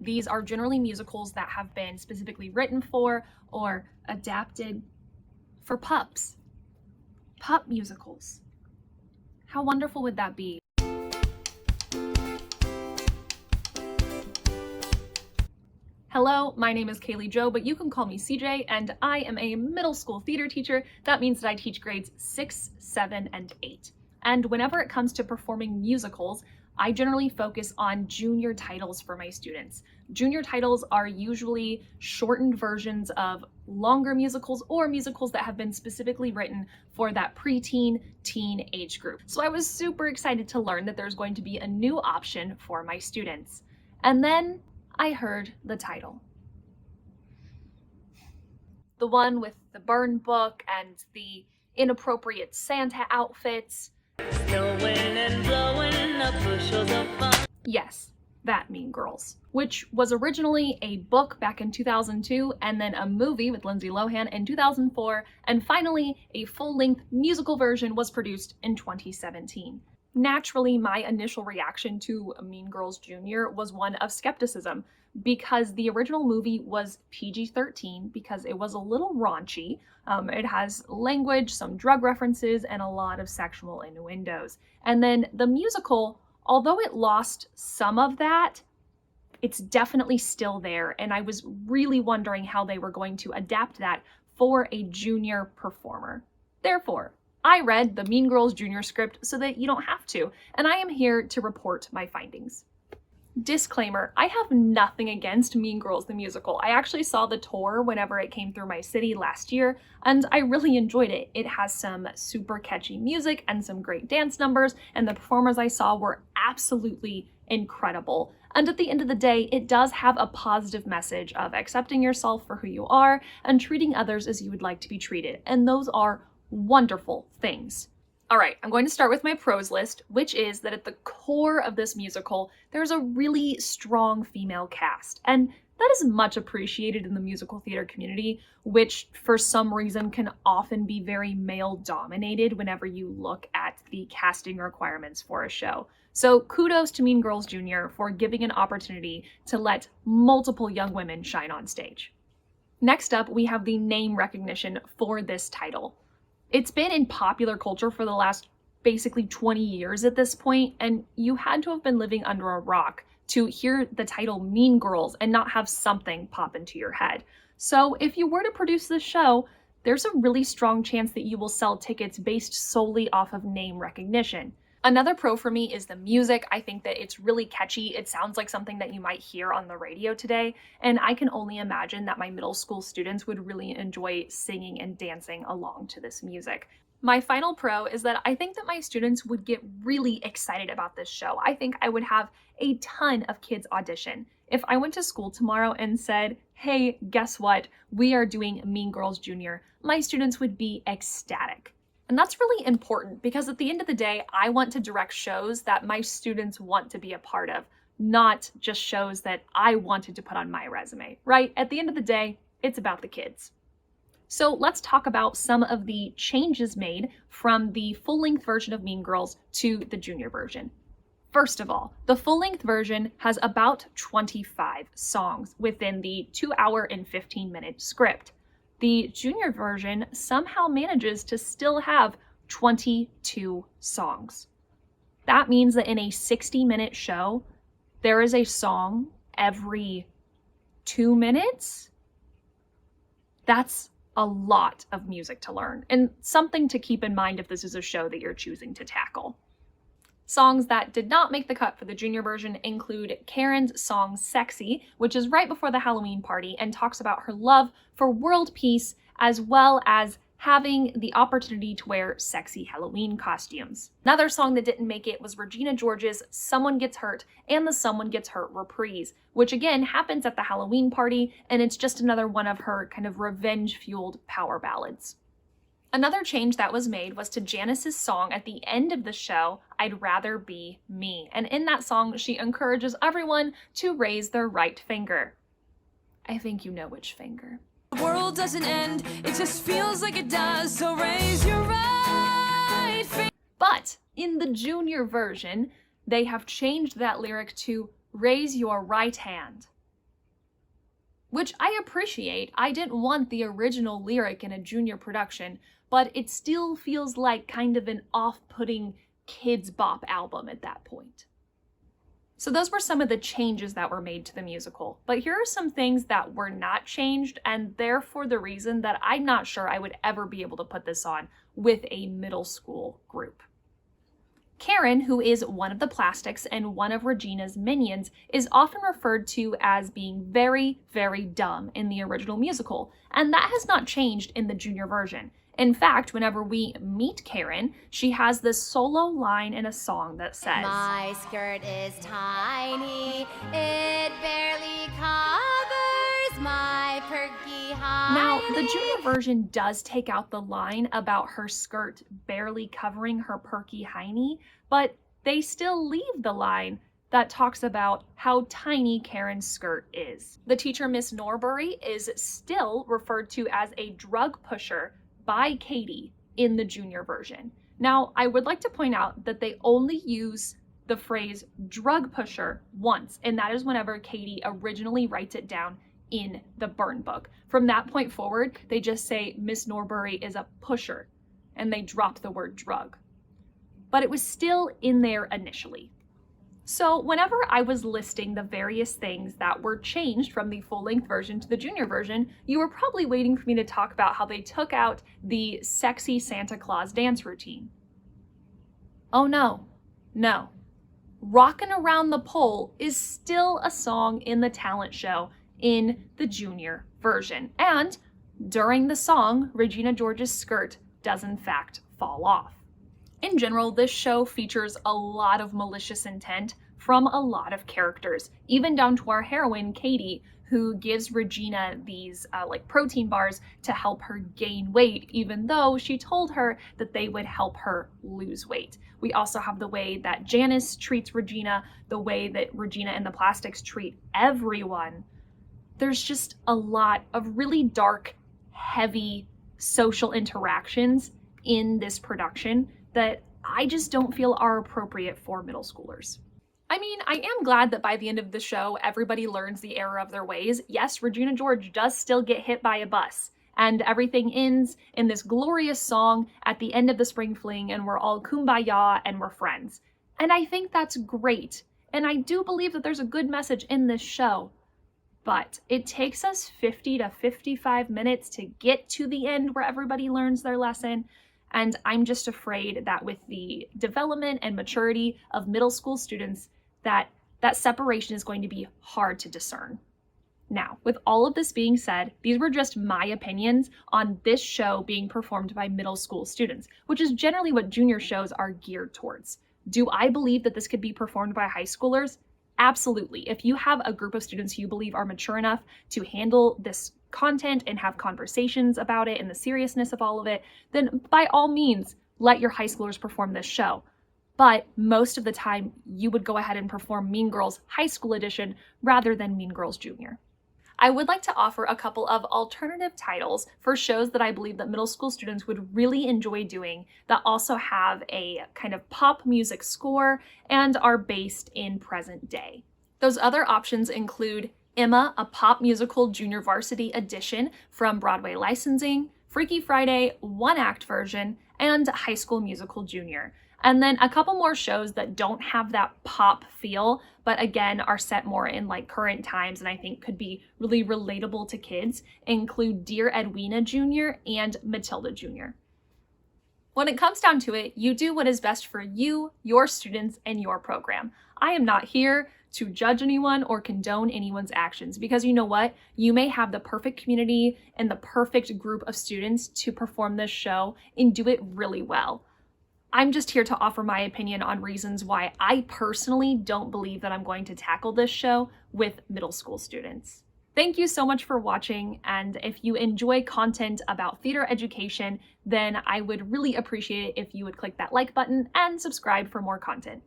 These are generally musicals that have been specifically written for or adapted for pups. Pup musicals. How wonderful would that be? Hello, my name is Kaylee Jo, but you can call me CJ, and I am a middle school theater teacher. That means that I teach grades 6, 7, and 8. And whenever it comes to performing musicals, I generally focus on junior titles for my students. Junior titles are usually shortened versions of longer musicals or musicals that have been specifically written for that preteen, teen age group. So I was super excited to learn that there's going to be a new option for my students. And then I heard the title. The one with the burn book and the inappropriate Santa outfits. Snowing and blowing up bushels of fun. Yes, that Mean Girls, which was originally a book back in 2002, and then a movie with Lindsay Lohan in 2004, and finally a full-length musical version was produced in 2017. Naturally, my initial reaction to Mean Girls Jr. was one of skepticism, because the original movie was PG-13 because it was a little raunchy. It has language, some drug references, and a lot of sexual innuendos. And then the musical, although it lost some of that, it's definitely still there, and I was really wondering how they were going to adapt that for a junior performer. Therefore, I read the Mean Girls Jr. script so that you don't have to, and I am here to report my findings. Disclaimer, I have nothing against Mean Girls the musical. I actually saw the tour whenever it came through my city last year, and I really enjoyed it. It has some super catchy music and some great dance numbers, and the performers I saw were absolutely incredible. And at the end of the day, it does have a positive message of accepting yourself for who you are and treating others as you would like to be treated, and those are wonderful things. All right, I'm going to start with my pros list, which is that at the core of this musical, there's a really strong female cast, and that is much appreciated in the musical theater community, which for some reason can often be very male-dominated whenever you look at the casting requirements for a show. So kudos to Mean Girls Jr. for giving an opportunity to let multiple young women shine on stage. Next up, we have the name recognition for this title. It's been in popular culture for the last basically 20 years at this point, and you had to have been living under a rock to hear the title Mean Girls and not have something pop into your head. So if you were to produce this show, there's a really strong chance that you will sell tickets based solely off of name recognition. Another pro for me is the music. I think that it's really catchy. It sounds like something that you might hear on the radio today, and I can only imagine that my middle school students would really enjoy singing and dancing along to this music. My final pro is that I think that my students would get really excited about this show. I think I would have a ton of kids audition. If I went to school tomorrow and said, hey, guess what? We are doing Mean Girls Jr., my students would be ecstatic. And that's really important because at the end of the day, I want to direct shows that my students want to be a part of, not just shows that I wanted to put on my resume, right? At the end of the day, it's about the kids. So let's talk about some of the changes made from the full-length version of Mean Girls to the junior version. First of all, the full-length version has about 25 songs within the 2-hour and 15-minute script. The junior version somehow manages to still have 22 songs. That means that in a 60-minute show, there is a song every 2 minutes. That's a lot of music to learn, and something to keep in mind if this is a show that you're choosing to tackle. Songs that did not make the cut for the junior version include Karen's song Sexy, which is right before the Halloween party and talks about her love for world peace as well as having the opportunity to wear sexy Halloween costumes. Another song that didn't make it was Regina George's Someone Gets Hurt and the Someone Gets Hurt reprise, which again happens at the Halloween party, and it's just another one of her kind of revenge-fueled power ballads. Another change that was made was to Janice's song at the end of the show, I'd Rather Be Me. And in that song, she encourages everyone to raise their right finger. I think you know which finger. The world doesn't end, it just feels like it does, so raise your right finger. But in the junior version, they have changed that lyric to raise your right hand. which I appreciate. I didn't want the original lyric in a junior production, but it still feels like kind of an off-putting kids bop album at that point. So those were some of the changes that were made to the musical, but here are some things that were not changed, and therefore the reason that I'm not sure I would ever be able to put this on with a middle school group. Karen, who is one of the Plastics and one of Regina's minions, is often referred to as being very, very dumb in the original musical, and that has not changed in the junior version. In fact, whenever we meet Karen, she has this solo line in a song that says, "My skirt is tiny, it barely covers my perky high." Now, the junior version does take out the line about her skirt barely covering her perky hiney, but they still leave the line that talks about how tiny Karen's skirt is. The teacher, Miss Norbury, is still referred to as a drug pusher by Katie in the junior version. Now, I would like to point out that they only use the phrase drug pusher once, and that is whenever Katie originally writes it down in the burn book. From that point forward, they just say Miss Norbury is a pusher, and they drop the word drug. But it was still in there initially. So whenever I was listing the various things that were changed from the full-length version to the junior version, you were probably waiting for me to talk about how they took out the sexy Santa Claus dance routine. Oh no, no. Rockin' Around the Pole is still a song in the talent show in the junior version. And during the song, Regina George's skirt does in fact fall off. In general, this show features a lot of malicious intent from a lot of characters, even down to our heroine, Katie, who gives Regina these protein bars to help her gain weight, even though she told her that they would help her lose weight. We also have the way that Janice treats Regina, the way that Regina and the Plastics treat everyone. There's just a lot of really dark, heavy social interactions in this production that I just don't feel are appropriate for middle schoolers. I mean, I am glad that by the end of the show, everybody learns the error of their ways. Yes, Regina George does still get hit by a bus, and everything ends in this glorious song at the end of the spring fling, and we're all kumbaya and we're friends. And I think that's great, and I do believe that there's a good message in this show. But it takes us 50 to 55 minutes to get to the end where everybody learns their lesson. And I'm just afraid that with the development and maturity of middle school students, that separation is going to be hard to discern. Now, with all of this being said, these were just my opinions on this show being performed by middle school students, which is generally what junior shows are geared towards. Do I believe that this could be performed by high schoolers? Absolutely. If you have a group of students who you believe are mature enough to handle this content and have conversations about it and the seriousness of all of it, then by all means, let your high schoolers perform this show. But most of the time, you would go ahead and perform Mean Girls High School Edition rather than Mean Girls Junior. I would like to offer a couple of alternative titles for shows that I believe that middle school students would really enjoy doing that also have a kind of pop music score and are based in present day. Those other options include Emma, a pop musical junior varsity edition from Broadway Licensing, Freaky Friday, one-act version, and High School Musical Junior. And then a couple more shows that don't have that pop feel, but again are set more in like current times and I think could be really relatable to kids, include Dear Edwina Jr. and Matilda Jr. When it comes down to it, you do what is best for you, your students, and your program. I am not here to judge anyone or condone anyone's actions because you know what? You may have the perfect community and the perfect group of students to perform this show and do it really well. I'm just here to offer my opinion on reasons why I personally don't believe that I'm going to tackle this show with middle school students. Thank you so much for watching, and if you enjoy content about theater education, then I would really appreciate it if you would click that like button and subscribe for more content.